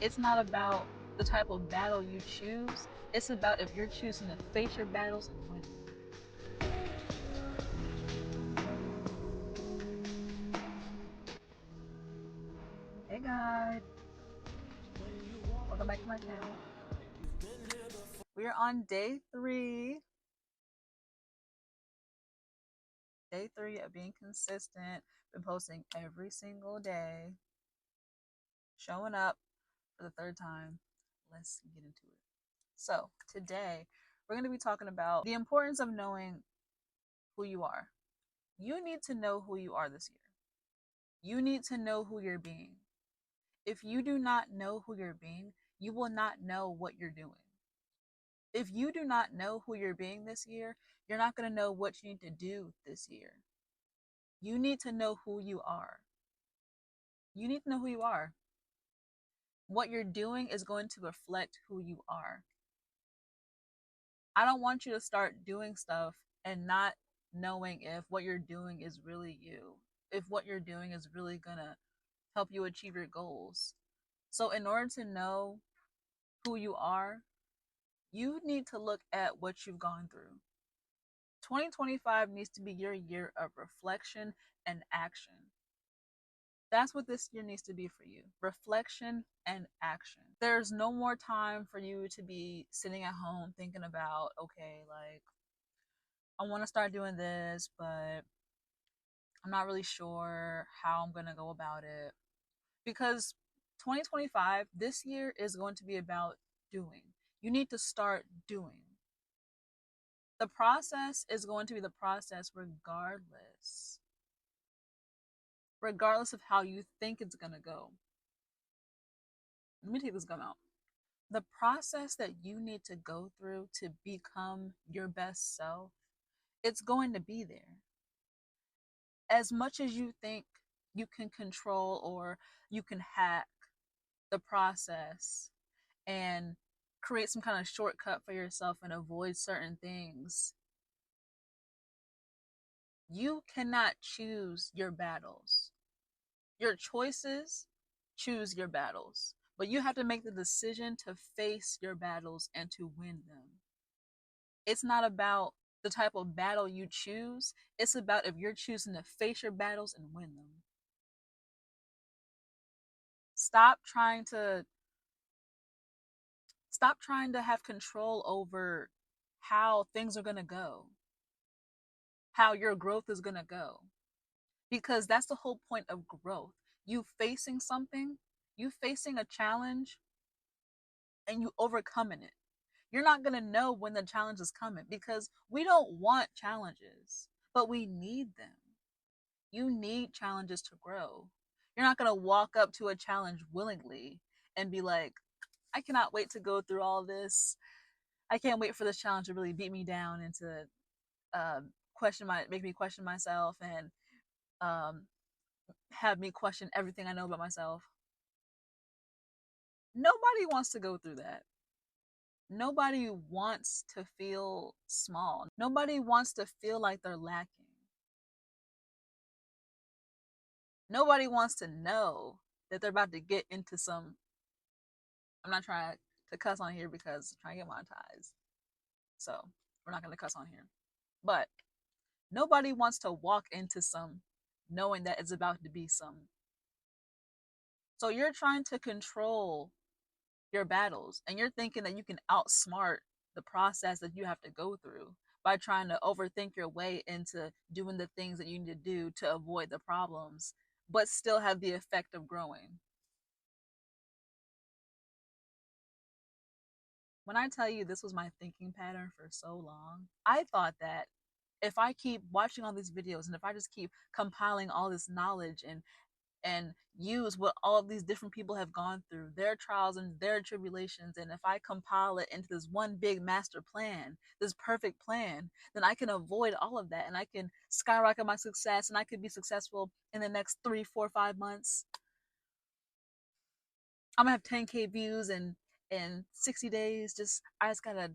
It's not about the type of battle you choose. It's about if you're choosing to face your battles and win. Hey guys, welcome back to my channel. We're on day three of being consistent. Been posting every single day, showing up for the third time. Let's get into it. So today we're going to be talking about the importance of knowing who you are. You need to know who you are this year. You need to know who you're being. If you do not know who you're being, you will not know what you're doing. If you do not know who you're being this year, you're not going to know what you need to do this year. You need to know who you are. You need to know who you are. What you're doing is going to reflect who you are. I don't want you to start doing stuff and not knowing if what you're doing is really you, if what you're doing is really going to help you achieve your goals. So, in order to know who you are, you need to look at what you've gone through. 2025 needs to be your year of reflection and action. That's what this year needs to be for you, reflection and action. There's no more time for you to be sitting at home thinking about, okay, like, I want to start doing this, but I'm not really sure how I'm going to go about it. Because 2025, this year is going to be about doing. You need to start doing. The process is going to be the process regardless of how you think it's going to go. Let me take this gum out. The process that you need to go through to become your best self, it's going to be there. As much as you think you can control or you can hack the process and create some kind of shortcut for yourself and avoid certain things, you cannot choose your battles. Your choices choose your battles, but you have to make the decision to face your battles and to win them. It's not about the type of battle you choose, it's about if you're choosing to face your battles and win them. Stop trying to have control over how things are going to go, how your growth is going to go, because that's the whole point of growth. You facing something, you facing a challenge, and you overcoming it. You're not going to know when the challenge is coming because we don't want challenges, but we need them. You need challenges to grow. You're not going to walk up to a challenge willingly and be like, I cannot wait to go through all this. I can't wait for this challenge to really beat me down and to make me question myself and um, have me question everything I know about myself. Nobody wants to go through that. Nobody wants to feel small. Nobody wants to feel like they're lacking. Nobody wants to know that they're about to get into some. I'm not trying to cuss on here because I'm trying to get monetized. So we're not going to cuss on here. But nobody wants to walk into some knowing that it's about to be some. So you're trying to control your battles and you're thinking that you can outsmart the process that you have to go through by trying to overthink your way into doing the things that you need to do to avoid the problems, but still have the effect of growing. When I tell you this was my thinking pattern for so long, I thought that if I keep watching all these videos and if I just keep compiling all this knowledge and use what all of these different people have gone through, their trials and their tribulations, and if I compile it into this one big master plan, this perfect plan, then I can avoid all of that and I can skyrocket my success and I could be successful in the next 3, 4, 5 months. I'm gonna have 10K views in 60 days. I just gotta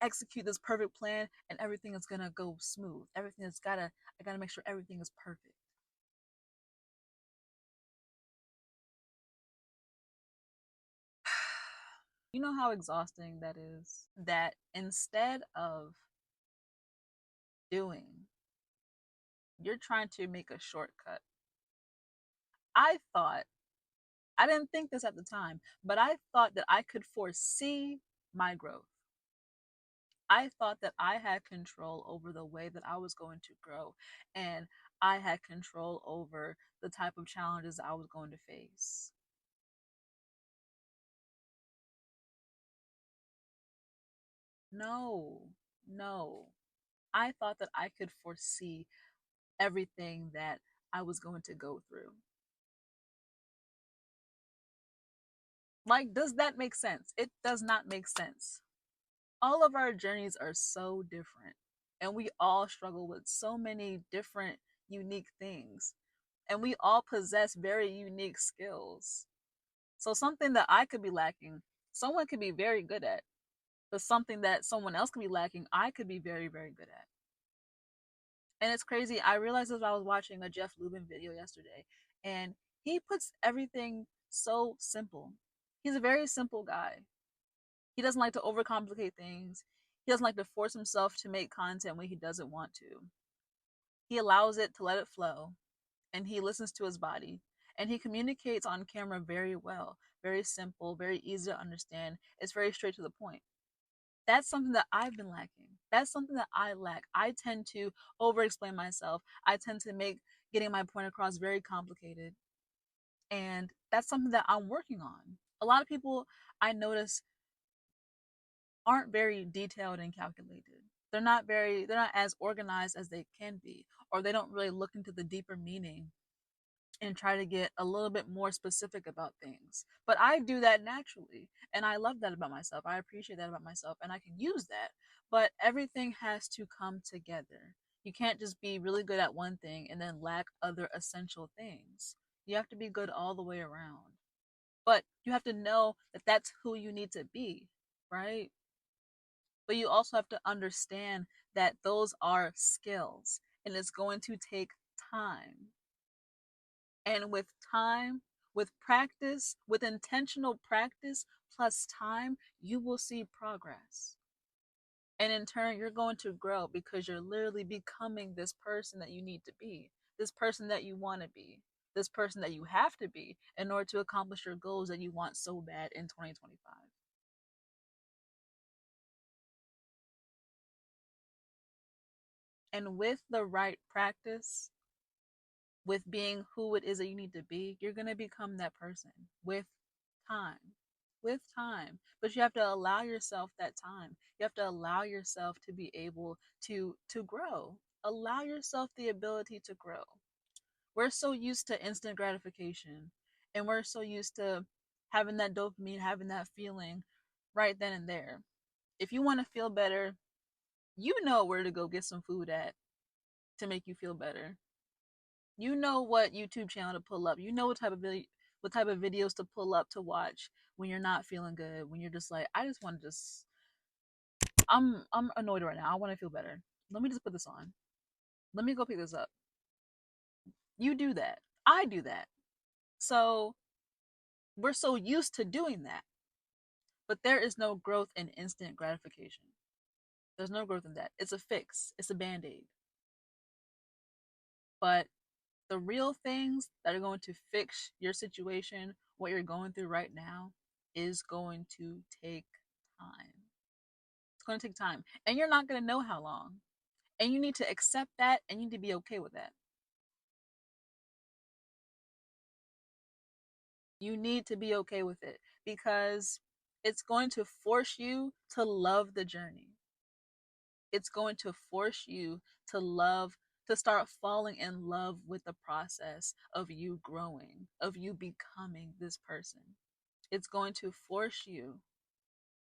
execute this perfect plan and everything is gonna go smooth. I gotta make sure everything is perfect. You know how exhausting that is? That instead of doing, you're trying to make a shortcut. I thought, I didn't think this at the time, but I thought that I could foresee my growth. I thought that I had control over the way that I was going to grow, and I had control over the type of challenges I was going to face. No, no. I thought that I could foresee everything that I was going to go through. Like, does that make sense? It does not make sense. All of our journeys are so different, and we all struggle with so many different, unique things, and we all possess very unique skills. So, something that I could be lacking, someone could be very good at, but something that someone else could be lacking, I could be very, very good at. And it's crazy. I realized as I was watching a Jeff Lubin video yesterday, and he puts everything so simple. He's a very simple guy. He doesn't like to overcomplicate things. He doesn't like to force himself to make content when he doesn't want to. He allows it to let it flow, and he listens to his body. And he communicates on camera very well, very simple, very easy to understand. It's very straight to the point. That's something that I've been lacking. That's something that I lack. I tend to over explain myself. I tend to make getting my point across very complicated. And that's something that I'm working on. A lot of people I notice aren't very detailed and calculated. They're not as organized as they can be, or they don't really look into the deeper meaning and try to get a little bit more specific about things. But I do that naturally, and I love that about myself. I appreciate that about myself, and I can use that. But everything has to come together. You can't just be really good at one thing and then lack other essential things. You have to be good all the way around. But you have to know that that's who you need to be, right? But you also have to understand that those are skills and it's going to take time. And with time, with practice, with intentional practice plus time, you will see progress. And in turn, you're going to grow because you're literally becoming this person that you need to be, this person that you want to be, this person that you have to be in order to accomplish your goals that you want so bad in 2025. And with the right practice, with being who it is that you need to be, you're going to become that person with time. With time. But you have to allow yourself that time. You have to allow yourself to be able to grow. Allow yourself the ability to grow. We're so used to instant gratification, and we're so used to having that dopamine, having that feeling right then and there. If you want to feel better, you know where to go get some food at to make you feel better. You know what YouTube channel to pull up. You know what type of videos to pull up to watch when you're not feeling good. When you're just like, I just want to just I'm annoyed right now. I want to feel better. Let me just put this on. Let me go pick this up. You do that. I do that. So we're so used to doing that. But there is no growth in instant gratification. There's no growth in that. It's a fix. It's a band-aid. But the real things that are going to fix your situation, what you're going through right now, is going to take time. It's going to take time. And you're not going to know how long. And you need to accept that and you need to be okay with that. You need to be okay with it because it's going to force you to love the journey. It's going to force you to love, to start falling in love with the process of you growing, of you becoming this person. It's going to force you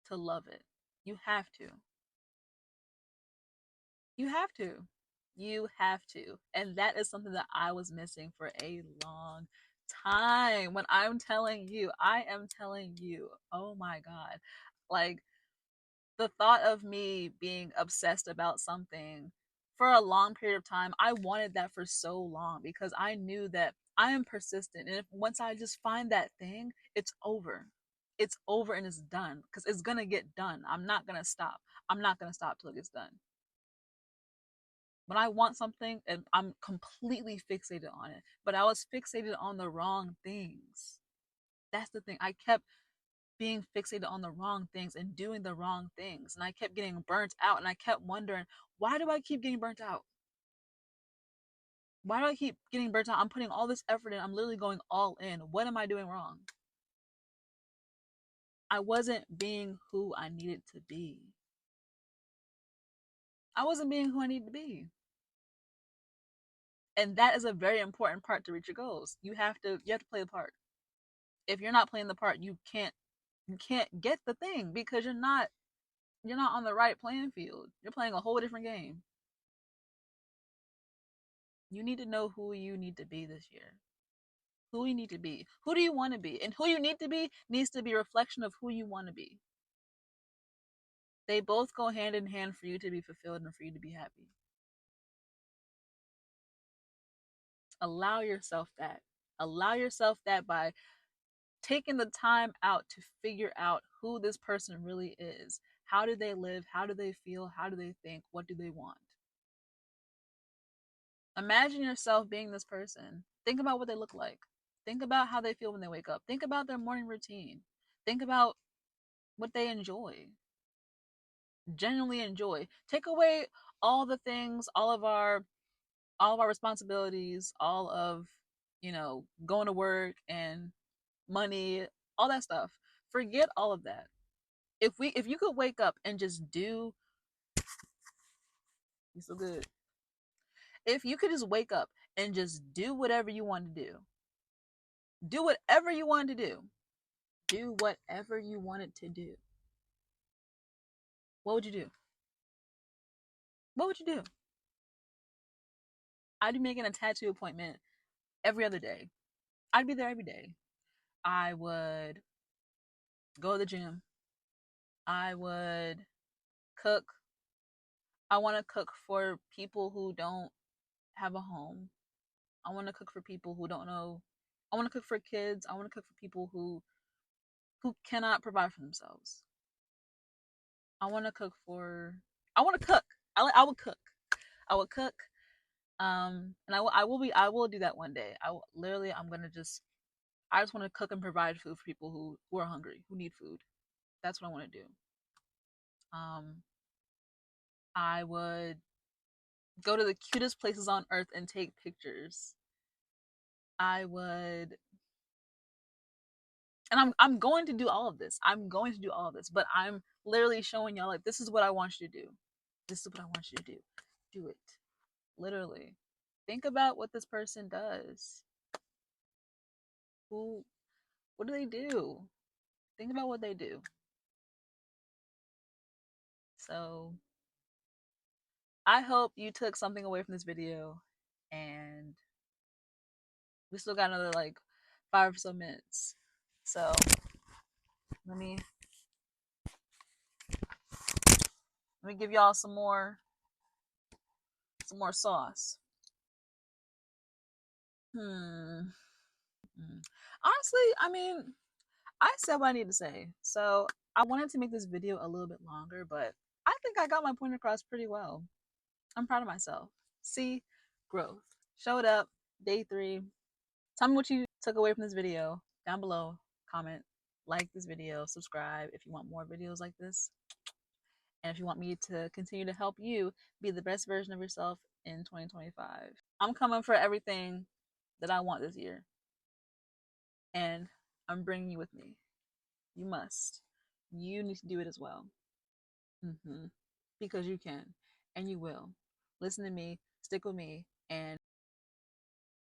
to love it. You have to. You have to. You have to. And that is something that I was missing for a long time. When I'm telling you, I am telling you, oh my God. Like the thought of me being obsessed about something for a long period of time, I wanted that for so long because I knew that I am persistent. And if once I just find that thing, it's over. it's over and it's done, because it's gonna get done. I'm not gonna stop. I'm not gonna stop till it gets done. When I want something, and I'm completely fixated on it, but I was fixated on the wrong things. That's the thing. I kept being fixated on the wrong things and doing the wrong things, and I kept getting burnt out, and I kept wondering, why do I keep getting burnt out? Why do I keep getting burnt out? I'm putting all this effort in. I'm literally going all in. What am I doing wrong? I wasn't being who I needed to be. I wasn't being who I needed to be. And that is a very important part to reach your goals. You have to play the part. If you're not playing the part, you can't get the thing, because you're not on the right playing field. You're playing a whole different game. You need to know who you need to be this year. Who you need to be. Who do you want to be? And who you need to be needs to be a reflection of who you want to be. They both go hand in hand for you to be fulfilled and for you to be happy. Allow yourself that. Allow yourself that by taking the time out to figure out who this person really is. How do they live? How do they feel? How do they think? What do they want? Imagine yourself being this person. Think about what they look like. Think about how they feel when they wake up. Think about their morning routine. Think about what they enjoy. Genuinely enjoy. Take away all the things, all of our responsibilities, all of, going to work and money, all that stuff. Forget all of that. If you could wake up and just do, you so good. If you could just wake up and just do whatever you want to do whatever you want to do whatever you wanted to do, what would you do? What would you do? I'd be making a tattoo appointment every other day. I'd be there every day. I would go to the gym. I would cook. I want to cook for people who don't have a home. I want to cook for people who don't know. I want to cook for kids. I want to cook for people who cannot provide for themselves. I want to cook for. I want to cook. I would cook. I would cook. And I will do that one day. I'm gonna just. I just want to cook and provide food for people who are hungry, who need food. That's what I want to do. Um, I would go to the cutest places on earth and take pictures. I would, and I'm going to do all of this. I'm going to do all of this, but I'm literally showing y'all, like, this is what I want you to do. This is what I want you to do. Do it. Literally. Think about what this person does. Who what do they do? Think about what they do. So I hope you took something away from this video, and we still got another like 5 or so minutes. So let me give y'all some more sauce. Hmm. Honestly, I mean, I said what I need to say. So I wanted to make this video a little bit longer, but I think I got my point across pretty well. I'm proud of myself. See, growth. Showed up, day 3. Tell me what you took away from this video down below. Comment, like this video, subscribe if you want more videos like this. And if you want me to continue to help you be the best version of yourself in 2025. I'm coming for everything that I want this year. And I'm bringing you with me. You must. You need to do it as well. Because you can and you will. Listen to me, stick with me, and